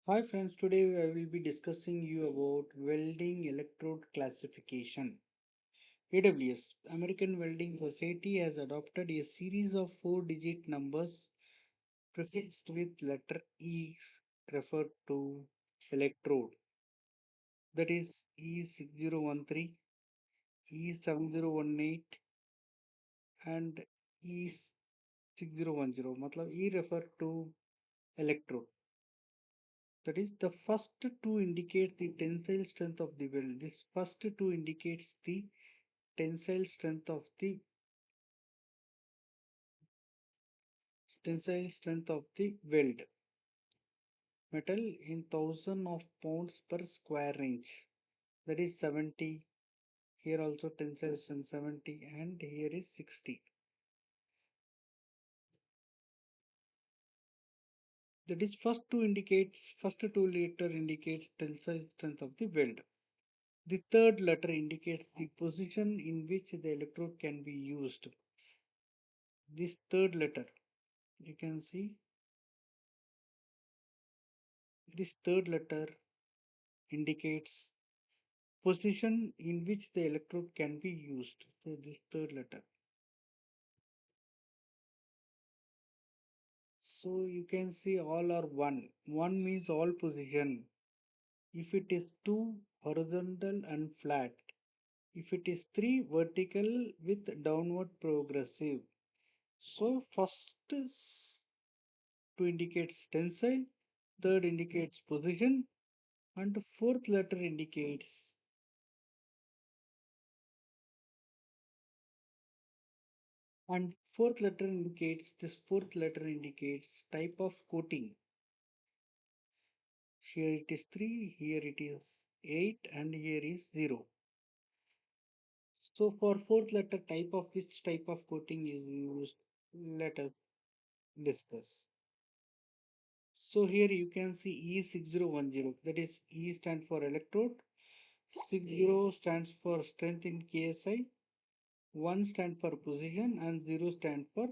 Hi friends, today I will be discussing you about welding electrode classification. AWS, American Welding Society has adopted a series of four-digit numbers prefixed with letter E referred to electrode. That is E6013, E7018 and E6010. Matlab E refer to electrode. That is the first two indicate the tensile strength of the weld. This first two indicates the tensile strength of the weld metal in thousand of pounds per square inch. That is 70. Here also tensile strength 70 and here is 60. That is first two letter indicates tensile strength of the weld. The third letter indicates the position in which the electrode can be used. This third letter, you can see this third letter indicates position in which the electrode can be used. So this third letter. So you can see all are one. One means all position. If it is two, horizontal and flat. If it is three, vertical with downward progressive. So first is to indicates tensile, third indicates position, and fourth letter indicates fourth letter indicates type of coating. Here it is 3, here it is 8 and here is 0. So for fourth letter type of which type of coating is used, let us discuss. So here you can see E6010, that is E stands for electrode, 60 stands for strength in KSI, 1 stands for position and 0 stands for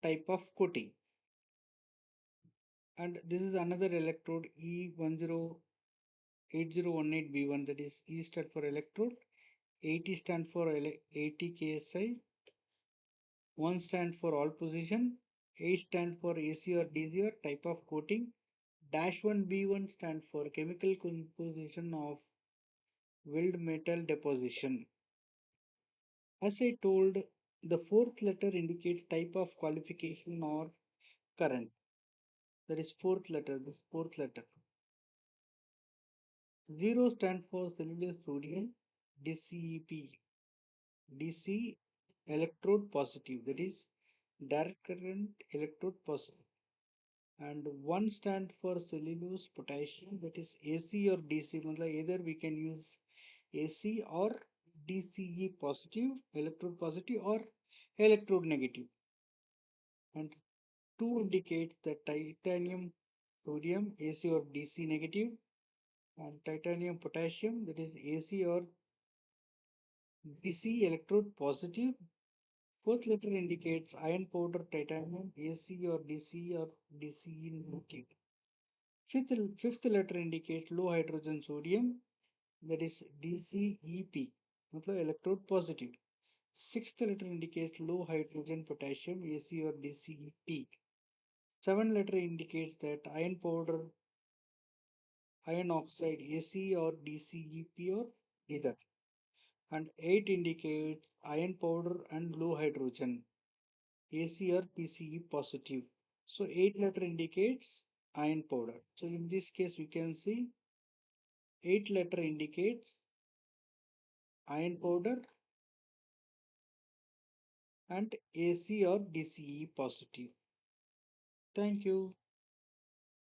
type of coating. And this is another electrode E108018B1, that is E stands for electrode, 80 stand for 80 KSI, 1 stand for all position, 8 stand for AC or DC or type of coating, dash 1 B1 stand for chemical composition of weld metal deposition. As I told, the fourth letter indicates type of qualification or current. That is fourth letter, this fourth letter. 0 stand for cellulose sodium, DCEP, DC electrode positive, that is direct current electrode positive. And 1 stand for cellulose potassium, that is AC or DC. Either we can use AC or DCE positive, electrode positive or electrode negative. And 2 indicates the titanium sodium AC or DC negative, and titanium potassium, that is AC or DC electrode positive. Fourth letter indicates iron powder titanium AC or DC or DCE negative. Fifth letter indicates low hydrogen sodium, that is DCEP, मतलब electrode positive. Sixth letter indicates low hydrogen potassium, AC or DCEP. Seventh letter indicates that iron powder, iron oxide, AC or DCEP or either. And 8 indicates iron powder and low hydrogen, AC or PCE positive. So 8 letter indicates iron powder. So in this case we can see 8 letter indicates iron powder and AC or DCE positive. Thank you.